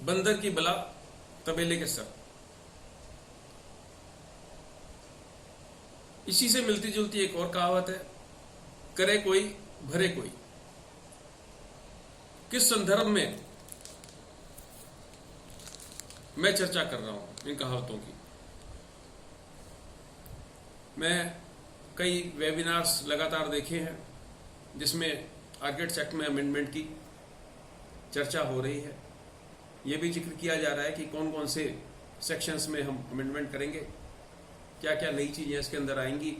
बंदर की बला तबेले के सर। इसी से मिलती जुलती एक और कहावत है, करे कोई भरे कोई। किस संदर्भ में मैं चर्चा कर रहा हूं इन कहावतों की? मैं कई वेबिनार्स लगातार देखे हैं जिसमें आर्किटेक्ट्स एक्ट में अमेंडमेंट की चर्चा हो रही है। यह भी जिक्र किया जा रहा है कि कौन कौन से सेक्शंस में हम अमेंडमेंट करेंगे, क्या क्या नई चीजें इसके अंदर आएंगी।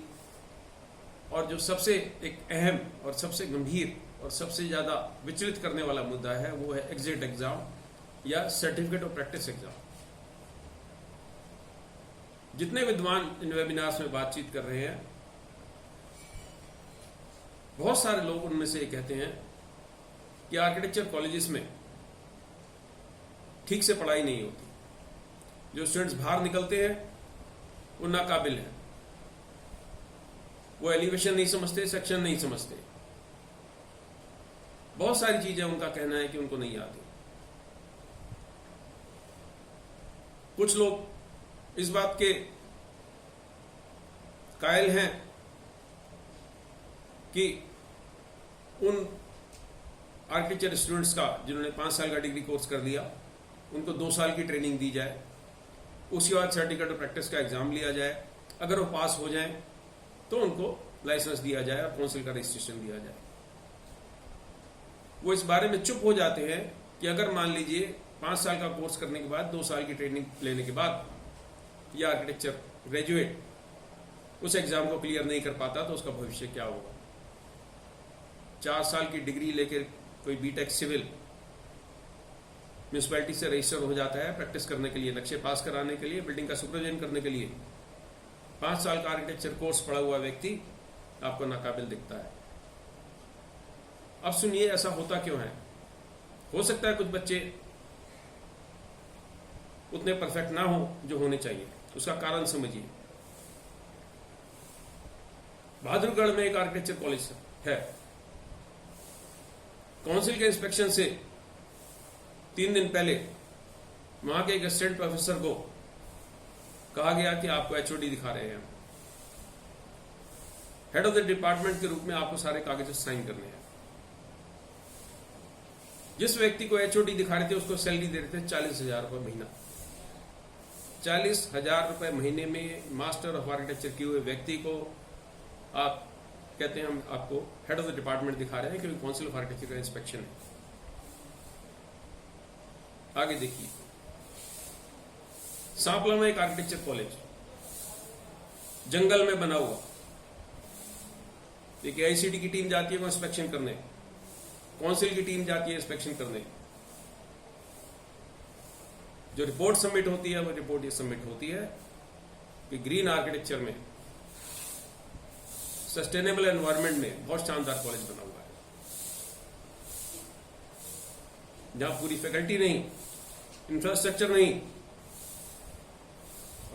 और जो सबसे एक अहम और सबसे गंभीर और सबसे ज्यादा विचलित करने वाला मुद्दा है वो है एग्जिट एग्जाम या सर्टिफिकेट ऑफ प्रैक्टिस एग्जाम। जितने विद्वान इन वेबिनार्स में बातचीत कर रहे हैं, बहुत सारे लोग उनमें से ये कहते हैं कि आर्किटेक्चर कॉलेजेस में ठीक से पढ़ाई नहीं होती। जो स्टूडेंट्स बाहर निकलते हैं वो नाकाबिल हैं, वो एलिवेशन नहीं समझते, सेक्शन नहीं समझते। बहुत सारी चीजें उनका कहना है कि उनको नहीं आती। कुछ लोग इस बात के कायल हैं कि उन आर्किटेक्चर स्टूडेंट्स का जिन्होंने 5 साल का डिग्री कोर्स कर लिया, उनको 2 साल की ट्रेनिंग दी जाए, उसके बाद सर्टिफिकेट ऑफ प्रैक्टिस का एग्जाम लिया जाए। अगर वो पास हो जाएं तो उनको लाइसेंस दिया जाए और काउंसिल का रजिस्ट्रेशन दिया जाए। वो इस बारे में चुप हो जाते हैं कि अगर मान लीजिए 5 साल का कोर्स करने के बाद 2 साल की ट्रेनिंग लेने के बाद यह आर्किटेक्चर ग्रेजुएट उस एग्जाम को क्लियर नहीं कर पाता तो उसका भविष्य क्या होगा। 4 साल की डिग्री लेकर कोई बीटेक सिविल म्यूनिसिपैलिटी से रजिस्टर हो जाता है प्रैक्टिस करने के लिए, नक्शे पास कराने के लिए, बिल्डिंग का सुपरविजन करने के लिए। 5 साल का आर्किटेक्चर कोर्स पढ़ा हुआ व्यक्ति आपको नाकाबिल दिखता है। अब सुनिए, ऐसा होता क्यों है? हो सकता है कुछ बच्चे उतने परफेक्ट ना हो जो होने चाहिए। उसका कारण समझिए। बहादुरगढ़ में एक आर्किटेक्चर कॉलेज है। काउंसिल के इंस्पेक्शन से 3 दिन पहले वहां के एक असिस्टेंट प्रोफेसर को कहा गया कि आपको एचओडी दिखा रहे हैं, हेड ऑफ द डिपार्टमेंट के रूप में आपको सारे कागज साइन करने हैं। जिस व्यक्ति को एचओडी दिखा रहे थे उसको सैलरी दे रहे थे 40,000 रुपए महीना। 40,000 रुपए महीने में मास्टर ऑफ आर्किटेक्चर किए हुए व्यक्ति को आप कहते हैं हम आपको हेड ऑफ द डिपार्टमेंट दिखा रहे हैं क्योंकि काउंसिल ऑफ आर्किटेक्चर का इंस्पेक्शन है। आगे देखिए, सांपला में एक आर्किटेक्चर कॉलेज जंगल में बना हुआ। देखिए, आईसीटी की टीम जाती है वो इंस्पेक्शन करने, काउंसिल की टीम जाती है इंस्पेक्शन करने। जो रिपोर्ट सबमिट होती है वो रिपोर्ट ये सबमिट होती है कि ग्रीन आर्किटेक्चर में, सस्टेनेबल एनवायरनमेंट में बहुत शानदार कॉलेज बना हुआ है, जहां पूरी फैकल्टी नहीं, इंफ्रास्ट्रक्चर नहीं,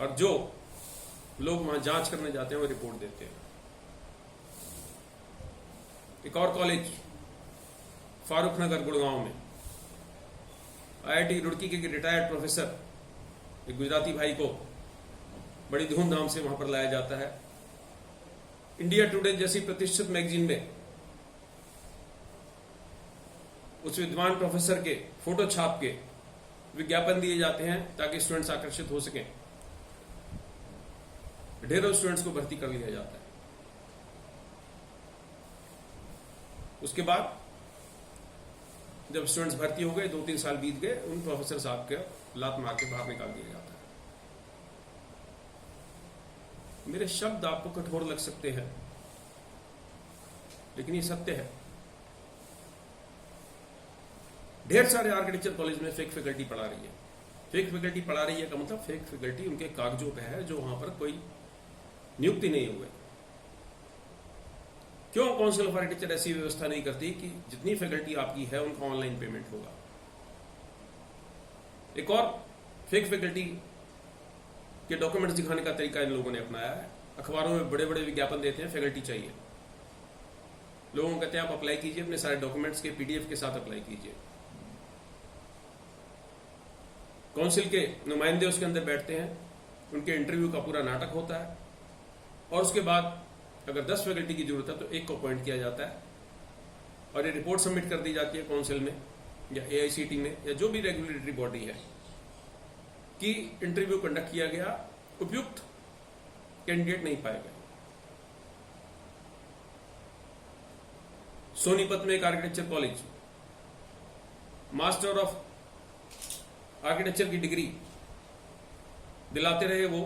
और जो लोग वहां जांच करने जाते हैं वो रिपोर्ट देते हैं। एक और कॉलेज फारूक नगर गुड़गांव में, आईआईटी रुड़की के रिटायर्ड प्रोफेसर एक गुजराती भाई को बड़ी धूमधाम से वहां पर लाया जाता है। इंडिया टुडे जैसी प्रतिष्ठित मैगजीन में उस विद्वान प्रोफेसर के फोटो छाप के विज्ञापन दिए जाते हैं ताकि स्टूडेंट्स आकर्षित हो सकें। ढेरों स्टूडेंट्स को भर्ती कर लिया जाता है। उसके बाद जब स्टूडेंट्स भर्ती हो गए, 2-3 साल बीत गए, उन प्रोफेसर साहब के लात मार के बाहर निकाल दिया जाता है। मेरे शब्द आपको कठोर लग सकते हैं, लेकिन ये सत्य है। ढेर सारे आर्किटेक्चर कॉलेज में फेक फैकल्टी पढ़ा रही है। फेक फैकल्टी पढ़ा रही है का मतलब फेक फैकल्टी उनके कागजों पे है, जो वहां पर कोई नियुक्ति नहीं हुई। क्यों काउंसिल ऑफ आर्किटेक्चर ऐसी व्यवस्था नहीं करती कि जितनी फैकल्टी आपकी है उनका ऑनलाइन पेमेंट होगा? एक और फेक फैकल्टी के डॉक्यूमेंट्स दिखाने का तरीका इन लोगों ने अपनाया है। अखबारों में बड़े बड़े विज्ञापन देते हैं, फैकल्टी चाहिए। लोगों को कहते हैं आप अप्लाई कीजिए, अपने सारे डॉक्यूमेंट्स के पीडीएफ के साथ अप्लाई कीजिए। काउंसिल के नुमाइंदे उसके अंदर बैठते हैं, उनके इंटरव्यू का पूरा नाटक होता है, और उसके बाद अगर 10 फैकल्टी की जरूरत है तो एक को अपॉइंट किया जाता है और ये रिपोर्ट सबमिट कर दी जाती है काउंसिल में या AICT में या जो भी रेगुलेटरी बॉडी है कि इंटरव्यू कंडक्ट किया गया, उपयुक्त कैंडिडेट नहीं पाए गए। सोनीपत में एक architecture college, master of architecture की डिग्री दिलाते रहे वो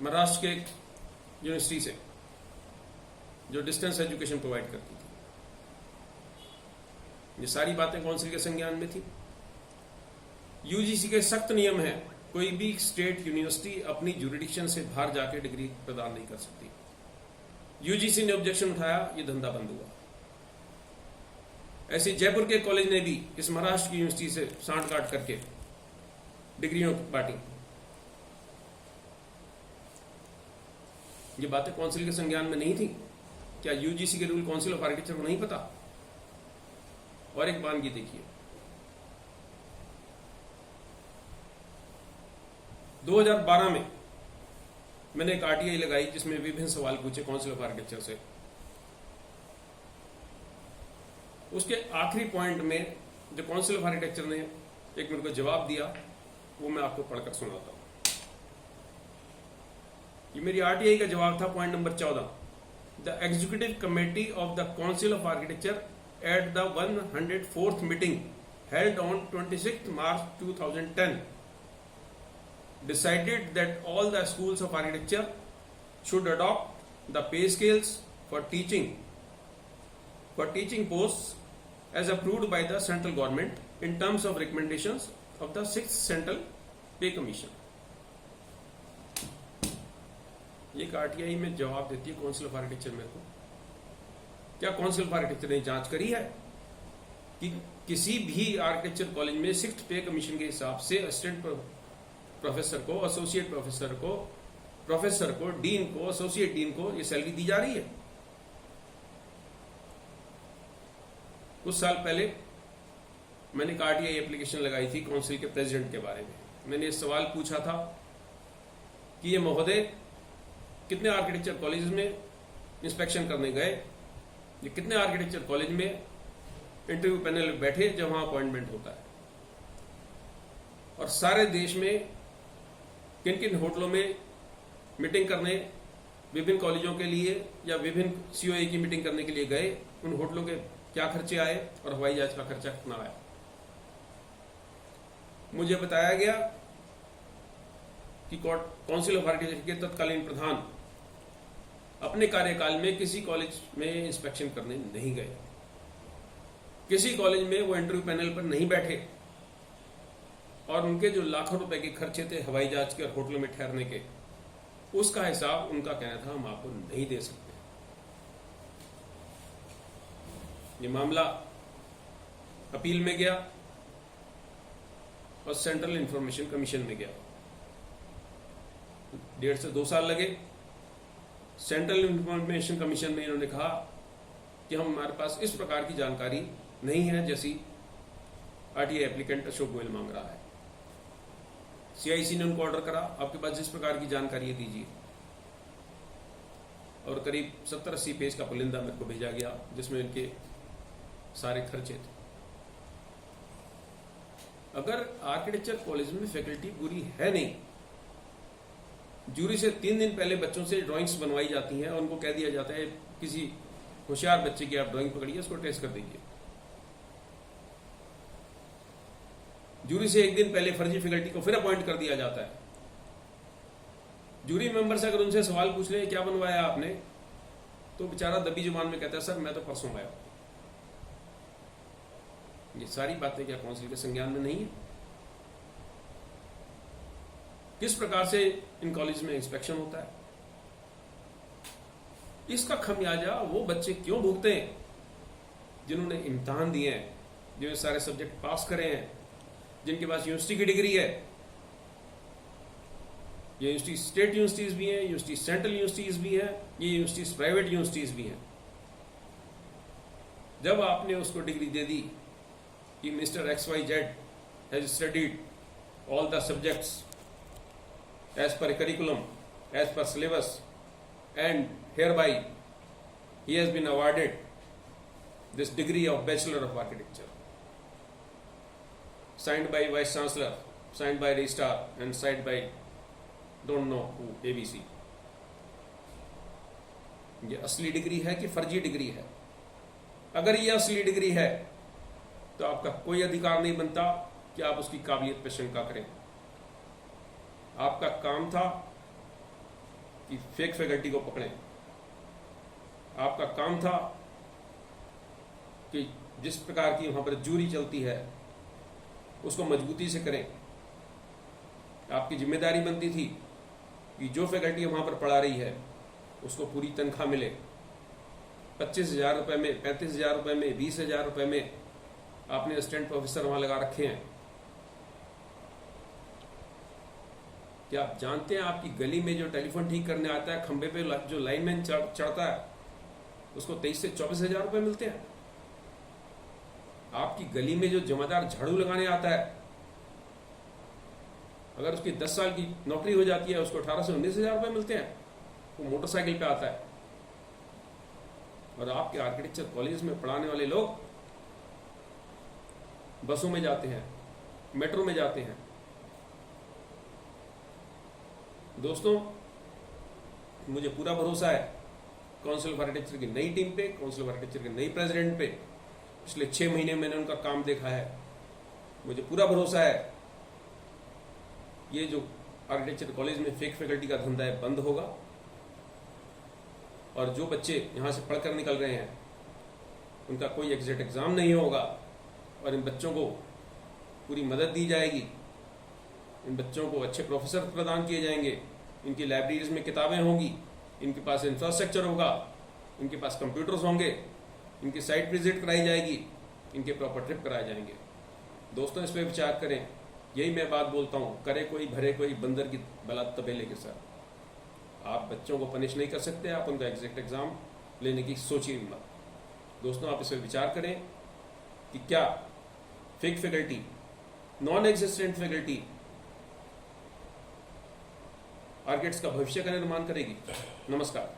महाराष्ट्र के यूनिवर्सिटी से जो डिस्टेंस एजुकेशन प्रोवाइड करती थी। ये सारी बातें काउंसिल के संज्ञान में थी। UGC के सख्त नियम है, कोई भी स्टेट यूनिवर्सिटी अपनी जुरिडिक्शन से बाहर जाके डिग्री प्रदान नहीं कर सकती। UGC ने ऑब्जेक्शन उठाया, ये धंधा बंद हुआ। ऐसे जयपुर के कॉलेज ने भी इस महाराष्ट्र की यूनिवर्सिटी से सांठ गांठ करके डिग्रियों बांटी। ये बातें काउंसिल के संज्ञान में नहीं थी। क्या UGC के रूल काउंसिल ऑफ आर्किटेक्चर को नहीं पता? और एक बात ये देखिए, 2012 में मैंने एक RTI लगाई जिसमें विभिन्न सवाल पूछे काउंसिल ऑफ आर्किटेक्चर से। उसके आखिरी पॉइंट में जो काउंसिल ऑफ आर्किटेक्चर ने एक मेरे को जवाब दिया, वो मैं आपको पढ़कर सुनाता हूं। ये मेरी RTI का जवाब था, point number 14। The executive committee of the council of architecture at the 104th meeting held on 26 March 2010 decided that all the schools of architecture should adopt the pay scales for teaching posts as approved by the central government in terms of recommendations of the 6th Central Pay Commission। ये RTI में जवाब देती है council of architecture मेरे को। क्या council of architecture ने जांच करी है कि किसी भी आर्किटेक्चर कॉलेज में 6th पे कमीशन के हिसाब से असिस्टेंट प्रोफेसर को, एसोसिएट प्रोफेसर को, प्रोफेसर को, डीन को, एसोसिएट डीन को ये सैलरी दी जा रही है? कुछ साल पहले मैंने एक RTI एप्लीकेशन लगाई थी काउंसिल के प्रेसिडेंट के बारे में। मैंने ये सवाल पूछा था कि ये महोदय कितने आर्किटेक्चर कॉलेज में इंस्पेक्शन करने गए, ये कितने आर्किटेक्चर कॉलेज में इंटरव्यू पैनल में बैठे जब वहां अपॉइंटमेंट होता है, और सारे देश में किन किन होटलों में मीटिंग करने विभिन्न कॉलेजों के लिए या विभिन्न COA की मीटिंग करने के लिए गए, उन होटलों के क्या खर्चे आए और हवाई जहाज का खर्चा कितना आया। मुझे बताया गया कि काउंसिल ऑफ आर्किटेक्चर के तत्कालीन प्रधान अपने कार्यकाल में किसी कॉलेज में इंस्पेक्शन करने नहीं गए, किसी कॉलेज में वो इंटरव्यू पैनल पर नहीं बैठे, और उनके जो लाखों रुपए के खर्चे थे हवाई जहाज के और होटलों में ठहरने के, उसका हिसाब उनका कहना था हम आपको नहीं दे सकते। ये मामला अपील में गया और सेंट्रल इंफॉर्मेशन कमीशन में गया। 1.5 से 2 साल लगे। सेंट्रल इंफॉर्मेशन कमीशन में इन्होंने कहा कि हमारे पास इस प्रकार की जानकारी नहीं है जैसी RTI एप्लीकेंट अशोक गोयल मांग रहा है। CIC ने उनको ऑर्डर करा, आपके पास जिस प्रकार की जानकारी दीजिए, और करीब 70-80 पेज का पुलिंदा मेरे को भेजा गया जिसमें इनके सारे खर्चे थे। अगर आर्किटेक्चर कॉलेज में फैकल्टी पूरी है नहीं, जूरी से 3 दिन पहले बच्चों से ड्राइंग्स बनवाई जाती हैं और उनको कह दिया जाता है किसी होशियार बच्चे की आप ड्राइंग पकड़िए, उसको टेस्ट कर दीजिए। जूरी से 1 दिन पहले फर्जी फैकल्टी को फिर अपॉइंट कर दिया जाता है। जूरी मेंबर से अगर उनसे सवाल पूछ ले क्या बनवाया आपने, तो बेचारा दबी जुबान में कहता है सर मैं तो परसों आया। ये सारी बातें क्या काउंसिल के संज्ञान में नहीं है? किस प्रकार से इन कॉलेज में इंस्पेक्शन होता है, इसका खमियाजा वो बच्चे क्यों भुगते हैं जिन्होंने इम्तिहान दिए हैं, जो सारे सब्जेक्ट पास करे हैं, जिनके पास यूनिवर्सिटी की डिग्री है। ये यूनिवर्सिटी स्टेट यूनिवर्सिटीज भी हैं, यूनिवर्सिटी सेंट्रल यूनिवर्सिटीज भी हैं, ये यूनिवर्सिटीज प्राइवेट यूनिवर्सिटीज भी हैं। जब आपने उसको डिग्री दे दी कि mister XYZ has studied all the subjects as per curriculum, as per syllabus, and hereby he has been awarded this degree of Bachelor of Architecture, signed by Vice Chancellor, signed by Registrar, and signed by don't know who, ABC. ये असली degree है कि फर्जी degree है? अगर ये असली degree है तो आपका कोई अधिकार नहीं बनता कि आप उसकी काबिलियत पे शंका करें। आपका काम था कि फेक फैकल्टी को पकड़ें। आपका काम था कि जिस प्रकार की वहां पर जूरी चलती है उसको मजबूती से करें। आपकी जिम्मेदारी बनती थी कि जो फैकल्टी वहां पर पढ़ा रही है उसको पूरी तनख्वाह मिले। 25,000 रुपए में, 35,000 रुपए में, 20,000 रुपए में आपने असिस्टेंट प्रोफेसर वहां लगा रखे हैं। क्या आप जानते हैं आपकी गली में जो टेलीफोन ठीक करने आता है, खंबे पे जो लाइनमैन चढ़ता है, उसको 23 से 24,000 रुपए मिलते हैं? आपकी गली में जो जमादार झाड़ू लगाने आता है, अगर उसकी 10 साल की नौकरी हो जाती है उसको 18 से 19,000 रुपए मिलते हैं। वो मोटरसाइकिल पे आता है। और आपके आर्किटेक्चर कॉलेज में पढ़ाने वाले लोग बसों में जाते हैं, मेट्रो में जाते हैं। दोस्तों, मुझे पूरा भरोसा है काउंसिल ऑफ आर्किटेक्चर की नई टीम पे, काउंसिल ऑफ आर्किटेक्चर के नई प्रेसिडेंट पे। पिछले 6 महीने मैंने उनका काम देखा है। मुझे पूरा भरोसा है ये जो आर्किटेक्चर कॉलेज में फेक फैकल्टी का धंधा है बंद होगा, और जो बच्चे यहां से पढ़कर निकल रहे हैं उनका कोई एग्जिट एग्जाम नहीं होगा, और इन बच्चों को पूरी मदद दी जाएगी। इन बच्चों को अच्छे प्रोफेसर प्रदान किए जाएंगे, इनकी लाइब्रेरीज में किताबें होंगी, इनके पास इंफ्रास्ट्रक्चर होगा, इनके पास कंप्यूटर्स होंगे, इनकी साइट विजिट कराई जाएगी, इनके प्रॉपर ट्रिप कराए जाएंगे। दोस्तों, इस पर विचार करें। यही मैं बात बोलता हूं, करे कोई भरे कोई बंदर की बला तबेले के साथ। आप बच्चों को पनिश नहीं कर सकते, आप उनका एग्जैक्ट एग्जाम लेने की सोचिए मत। दोस्तों, आप इस पर विचार करें कि क्या fake faculty, non existent faculty architects का भविष्य का निर्माण करेगी। नमस्कार।